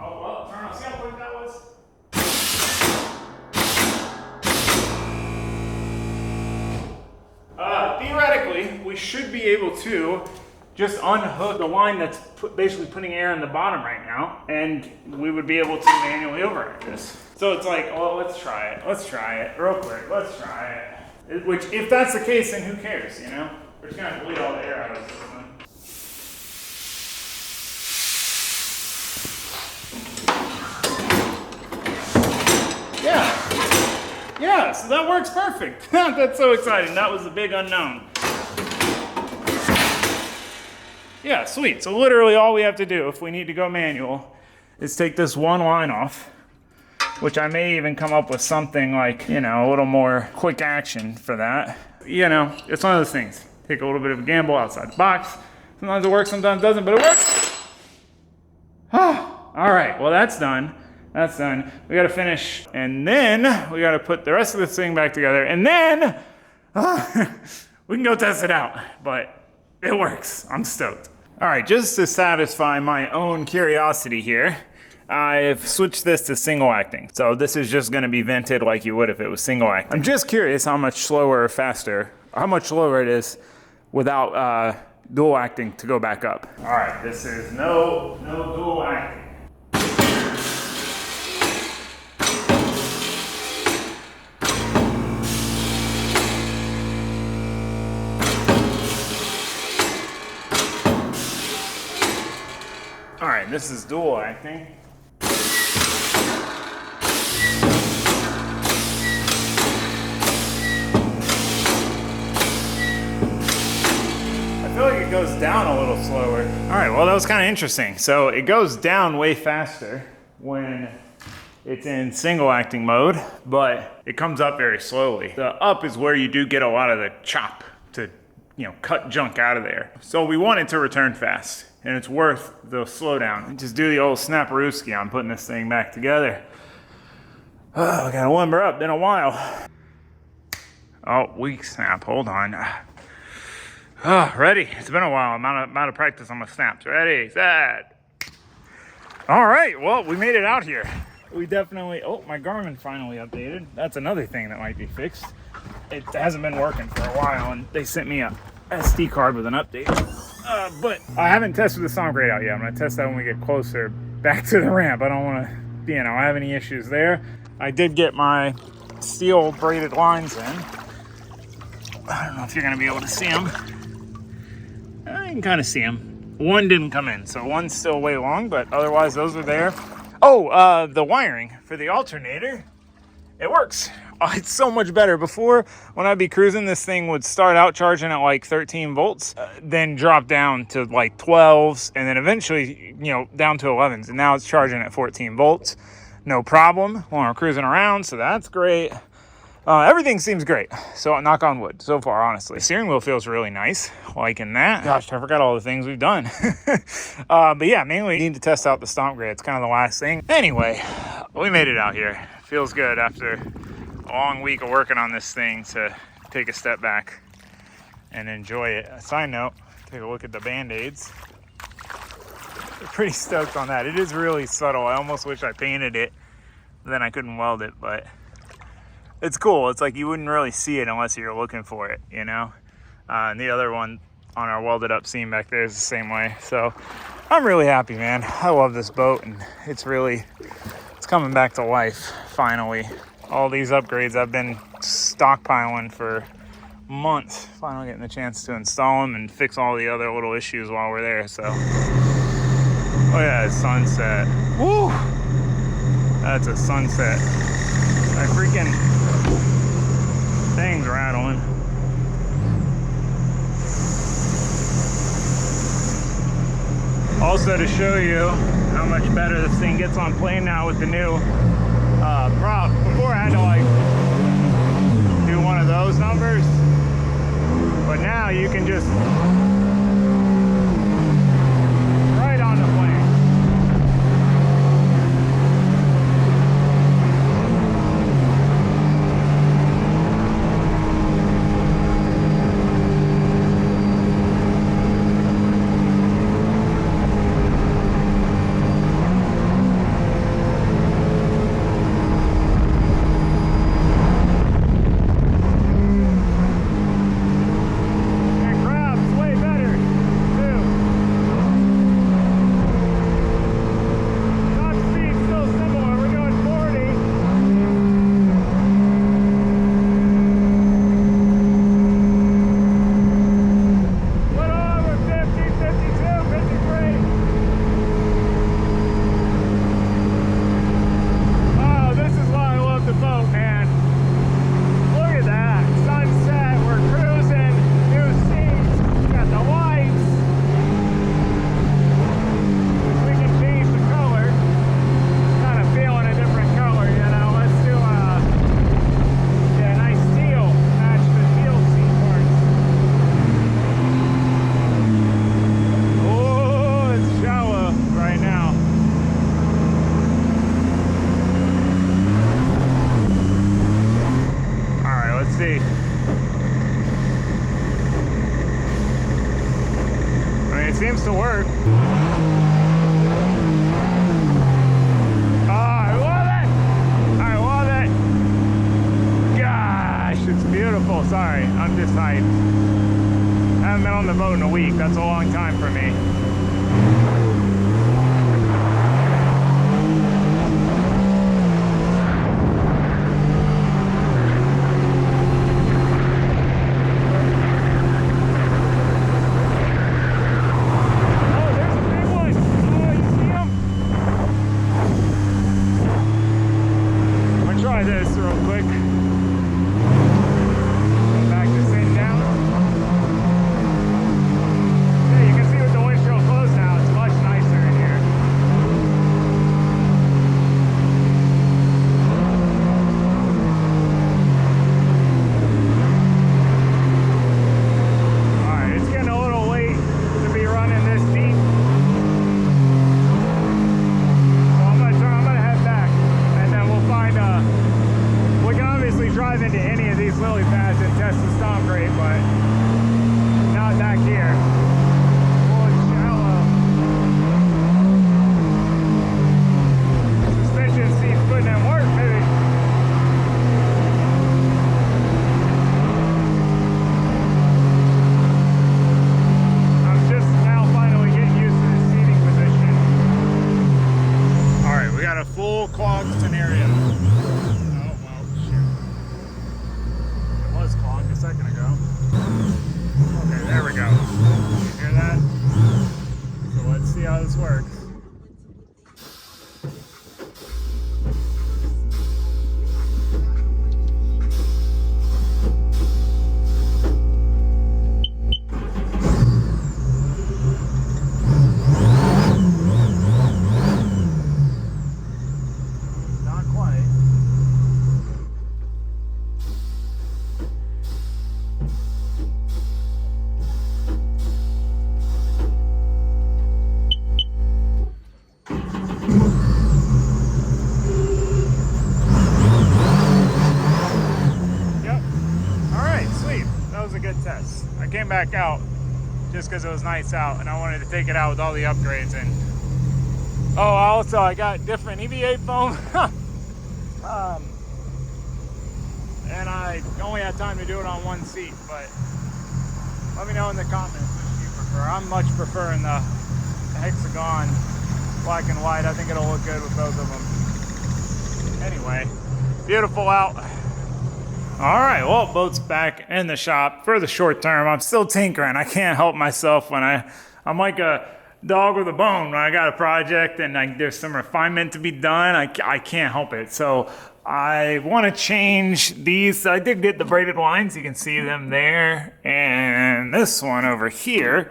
Oh, well, turn on, see how quick that was? Theoretically, we should be able to just unhook the line that's basically putting air in the bottom right now, and we would be able to manually override this. So it's like, well, let's try it. Let's try it real quick. Let's try it. Which, if that's the case, then who cares, you know? We're just gonna bleed all the air out of this one. Yeah, so that works perfect. That's so exciting. That was the big unknown. Yeah, sweet. So literally all we have to do if we need to go manual is take this one line off, which I may even come up with something like, you know, a little more quick action for that. You know, it's one of those things. Take a little bit of a gamble outside the box. Sometimes it works, sometimes it doesn't, but it works. All right, well that's done. That's done. We gotta finish, and then we gotta put the rest of this thing back together, and then we can go test it out, but it works. I'm stoked. All right, just to satisfy my own curiosity here, I've switched this to single acting. So this is just gonna be vented like you would if it was single acting. I'm just curious how much slower or faster, how much slower it is without dual acting to go back up. All right, this is no dual acting. All right, this is dual acting. I feel like it goes down a little slower. All right, well that was kind of interesting. So it goes down way faster when it's in single acting mode, but it comes up very slowly. The up is where you do get a lot of the chop to, you know, cut junk out of there. So we want it to return fast, and it's worth the slowdown. Just do the old snapperooski on putting this thing back together. Oh, I gotta limber up, been a while. Oh, weak snap, hold on. Oh, ready, it's been a while. I'm out of practice on my snaps. Ready, set. All right, well, we made it out here. We definitely, oh, my Garmin finally updated. That's another thing that might be fixed. It hasn't been working for a while, and they sent me a SD card with an update. But I haven't tested the Stomp grate out yet. I'm gonna test that when we get closer back to the ramp. I don't wanna, you know, have any issues there. I did get my steel braided lines in. I don't know if you're gonna be able to see them. You can kind of see them. One didn't come in, so one's still way long, but otherwise those are there. Oh, the wiring for the alternator, it works. Oh, it's so much better. Before, when I'd be cruising, this thing would start out charging at like 13 volts, then drop down to like 12s, and then eventually, you know, down to 11s. And now it's charging at 14 volts. No problem when we're cruising around, so that's great. Everything seems great. So knock on wood so far, honestly. The steering wheel feels really nice, liking that. Gosh, I forgot all the things we've done. But yeah, mainly we need to test out the Stomp grate. It's kind of the last thing. Anyway, we made it out here. Feels good after a long week of working on this thing to take a step back and enjoy it. A side note, take a look at the Band-Aids. Pretty stoked on that. It is really subtle. I almost wish I painted it, then I couldn't weld it, but it's cool. It's like you wouldn't really see it unless you're looking for it, you know? And the other one on our welded up seam back there is the same way. So I'm really happy, man. I love this boat, and it's coming back to life, finally. All these upgrades I've been stockpiling for months. Finally getting the chance to install them and fix all the other little issues while we're there, so. Oh yeah, it's sunset. Woo! That's a sunset. That freaking thing's rattling. Also, to show you how much better this thing gets on plane now with the new prop. Before I had to like do one of those numbers, but now you can just right on the plane. It grabs way better. tight. I haven't been on the boat in a week. That's a long time for me. Clogged scenario. Oh, well, shoot. It was clogged a second ago. Okay, there we go. You hear that? So let's see how this works. I came back out just because it was nice out and I wanted to take it out with all the upgrades. And oh, also I got different EVA foam and I only had time to do it on one seat, but let me know in the comments which you prefer. I'm much preferring the hexagon black and white. I think it'll look good with both of them. Anyway, beautiful out. All right, well, boat's back in the shop for the short term. I'm still tinkering. I can't help myself when I'm like a dog with a bone. When I got a project and there's some refinement to be done, I can't help it. So I want to change these. I did get the braided lines. You can see them there. And this one over here.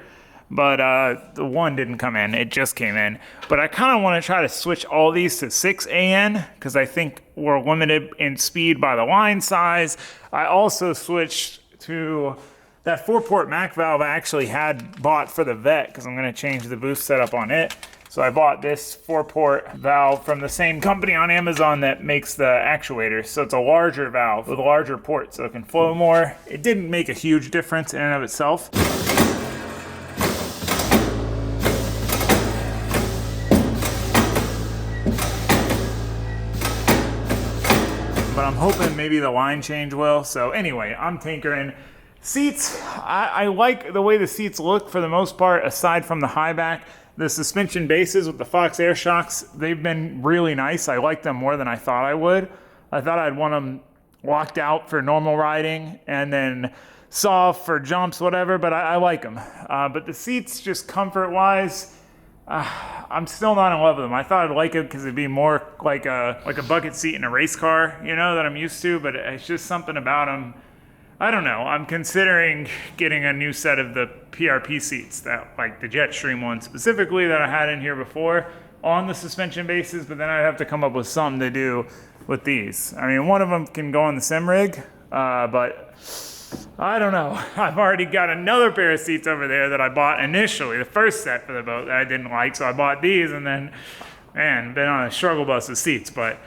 But the one didn't come in, it just came in. But I kind of want to try to switch all these to 6 AN because I think we're limited in speed by the line size. I also switched to that 4-port Mac valve I actually had bought for the Vet because I'm going to change the boost setup on it. So I bought this 4-port valve from the same company on Amazon that makes the actuator. So it's a larger valve with a larger port so it can flow more. It didn't make a huge difference in and of itself. But I'm hoping maybe the line change will. So anyway, I'm tinkering. Seats, I like the way the seats look for the most part, aside from the high back. The suspension bases with the Fox Air Shocks, they've been really nice. I like them more than I thought I would. I thought I'd want them locked out for normal riding and then soft for jumps, whatever, but I like them. But the seats, just comfort-wise, I'm still not in love with them. I thought I'd like it because it'd be more like a bucket seat in a race car, you know, that I'm used to, but it's just something about them. I don't know. I'm considering getting a new set of the PRP seats, that like the Jetstream one specifically that I had in here before on the suspension bases, but then I'd have to come up with something to do with these. I mean, one of them can go on the sim rig, but I don't know. I've already got another pair of seats over there that I bought initially, the first set for the boat that I didn't like, so I bought these and then, man, been on a struggle bus with seats, but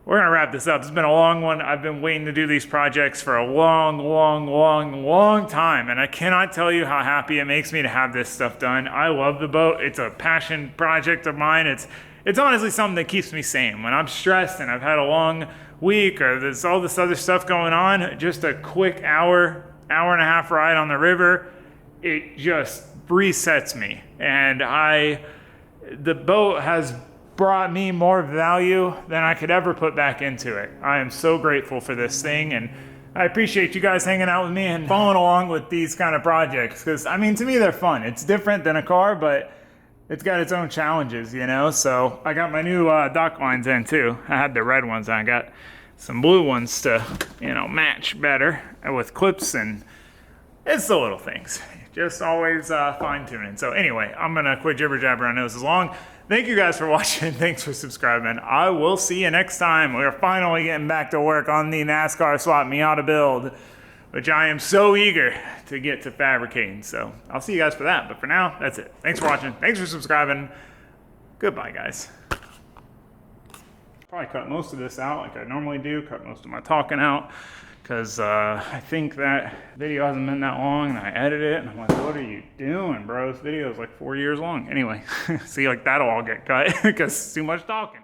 we're gonna wrap this up. It's been a long one. I've been waiting to do these projects for a long time, and I cannot tell you how happy it makes me to have this stuff done. I love the boat. It's a passion project of mine. It's honestly something that keeps me sane. When I'm stressed and I've had a long week or there's all this other stuff going on, just a quick hour hour-and-a-half ride on the river, it just resets me. And the boat has brought me more value than I could ever put back into it. I am so grateful for this thing, and I appreciate you guys hanging out with me and following along with these kind of projects, because I mean, to me they're fun. It's different than a car, but it's got its own challenges, you know? So I got my new dock lines in too. I had the red ones, and I got some blue ones to, you know, match better with clips, and it's the little things. Just always fine tuning. So anyway, I'm gonna quit jibber jabber. I know this is long. Thank you guys for watching. Thanks for subscribing. I will see you next time. We're finally getting back to work on the NASCAR Swap Miata build, which I am so eager to get to fabricating. So I'll see you guys for that. But for now, that's it. Thanks for watching. Thanks for subscribing. Goodbye, guys. Probably cut most of this out like I normally do. Cut most of my talking out, because I think that video hasn't been that long, and I edited it, and I'm like, what are you doing, bro? This video is like 4 years long. Anyway, see, like that'll all get cut because it's too much talking.